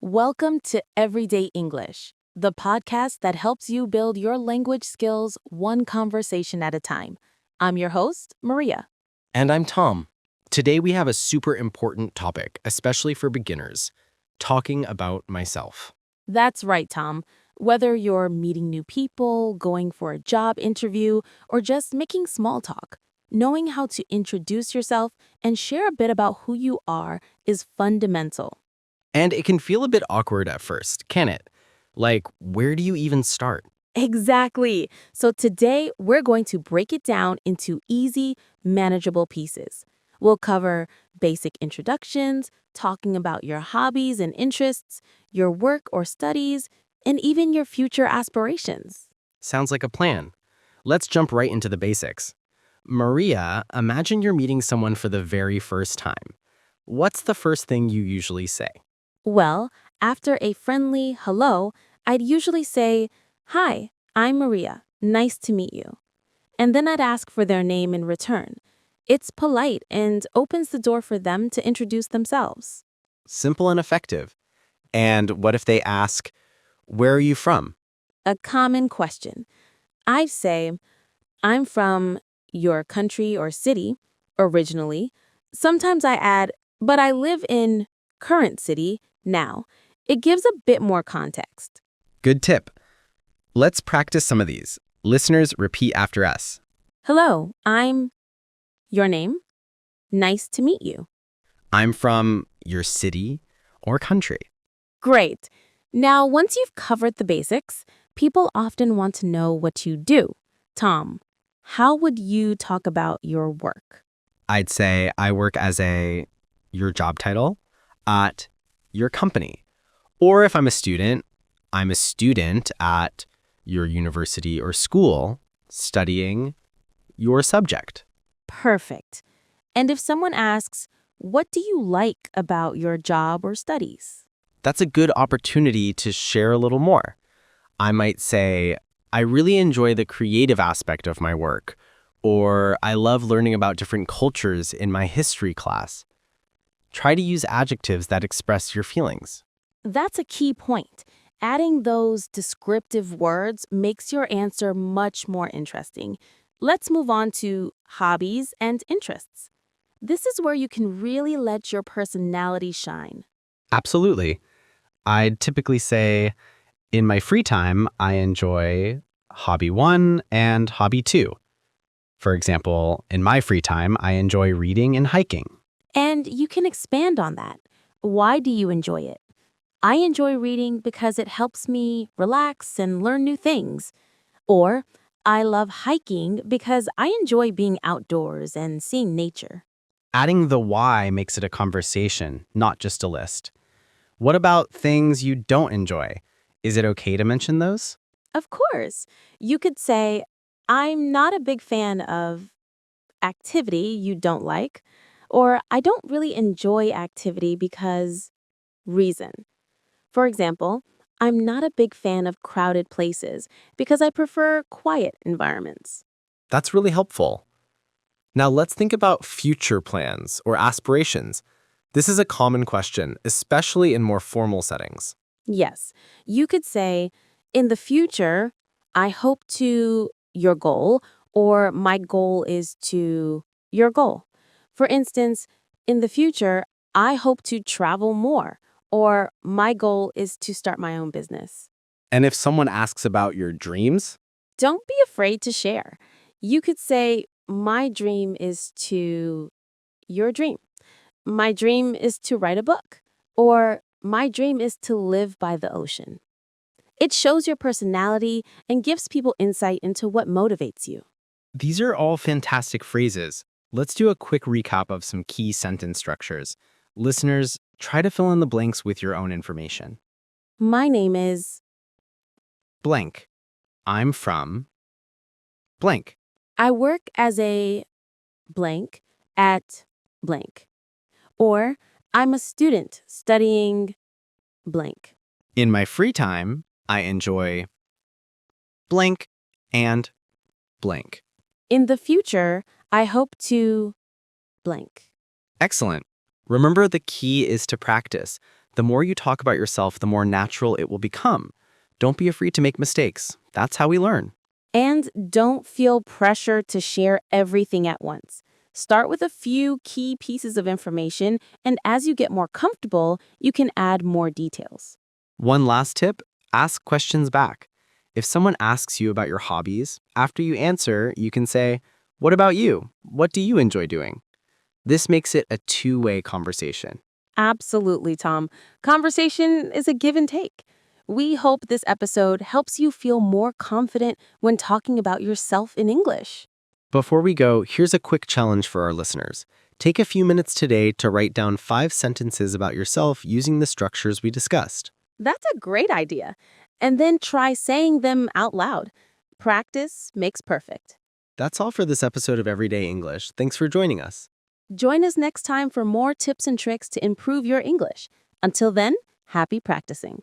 Welcome to Everyday English, the podcast that helps you build your language skills one conversation at a time. I'm your host, Maria. And I'm Tom. Today we have a super important topic, especially for beginners, talking about myself. That's right, Tom. Whether you're meeting new people, going for a job interview, or just making small talk, knowing how to introduce yourself and share a bit about who you are is fundamental. And it can feel a bit awkward at first, can it? Like, where do you even start? Exactly. So today we're going to break it down into easy, manageable pieces. We'll cover basic introductions, talking about your hobbies and interests, your work or studies, and even your future aspirations. Sounds like a plan. Let's jump right into the basics. Maria, imagine you're meeting someone for the very first time. What's the first thing you usually say? Well, after a friendly hello, I'd usually say, "Hi, I'm Maria. Nice to meet you." And then I'd ask for their name in return. It's polite and opens the door for them to introduce themselves. Simple and effective. And what if they ask, where are you from? A common question. I'd say, "I'm from your country or city, originally." Sometimes I add, "but I live in current city now." It gives a bit more context. Good tip. Let's practice some of these. Listeners, repeat after us. "Hello, I'm..." Your name? "Nice to meet you." I'm from your city or country. Great. Now, once you've covered the basics, people often want to know what you do. Tom, how would you talk about your work? I'd say I work as your job title, at your company. Or if I'm a student at your university or school studying your subject. Perfect. And if someone asks, "What do you like about your job or studies?" That's a good opportunity to share a little more. I might say, I really enjoy the creative aspect of my work, or I love learning about different cultures in my history class. Try to use adjectives that express your feelings. That's a key point. Adding those descriptive words makes your answer much more interesting. Let's move on to hobbies and interests. This is where you can really let your personality shine. Absolutely. I'd typically say, in my free time, I enjoy hobby 1 and hobby 2. For example, in my free time, I enjoy reading and hiking. And you can expand on that. Why do you enjoy it? "I enjoy reading because it helps me relax and learn new things." Or, "I love hiking because I enjoy being outdoors and seeing nature." Adding the why makes it a conversation, not just a list. What about things you don't enjoy? Is it okay to mention those? Of course, you could say, "I'm not a big fan of activity you don't like," or "I don't really enjoy activity because reason." For example, "I'm not a big fan of crowded places because I prefer quiet environments." That's really helpful. Now let's think about future plans or aspirations. This is a common question, especially in more formal settings. Yes, you could say, "In the future, I hope to your goal," or "My goal is to your goal." For instance, "In the future, I hope to travel more," or "My goal is to start my own business." And if someone asks about your dreams, Don't be afraid to share. You could say, "My dream is to..." your dream. "My dream is to write a book," or "My dream is to live by the ocean." It shows your personality and gives people insight into what motivates you. these are all fantastic phrases. Let's do a quick recap of some key sentence structures. Listeners, try to fill in the blanks with your own information. My name is... Blank. I'm from blank. I work as a blank at blank. Or I'm a student studying blank. In my free time, I enjoy blank and blank. In the future, I hope to blank. Excellent. Remember, the key is to practice. The more you talk about yourself, the more natural it will become. Don't be afraid to make mistakes. That's how we learn. And don't feel pressure to share everything at once. Start with a few key pieces of information, and as you get more comfortable, you can add more details. One last tip, ask questions back. If someone asks you about your hobbies, after you answer, you can say, "What about you? What do you enjoy doing?" This makes it a two-way conversation. Absolutely, Tom. Conversation is a give and take. We hope this episode helps you feel more confident when talking about yourself in English. Before we go, here's a quick challenge for our listeners. Take a few minutes today to write down 5 sentences about yourself using the structures we discussed. That's a great idea. And then try saying them out loud. Practice makes perfect. That's all for this episode of Everyday English. Thanks for joining us. Join us next time for more tips and tricks to improve your English. Until then, happy practicing.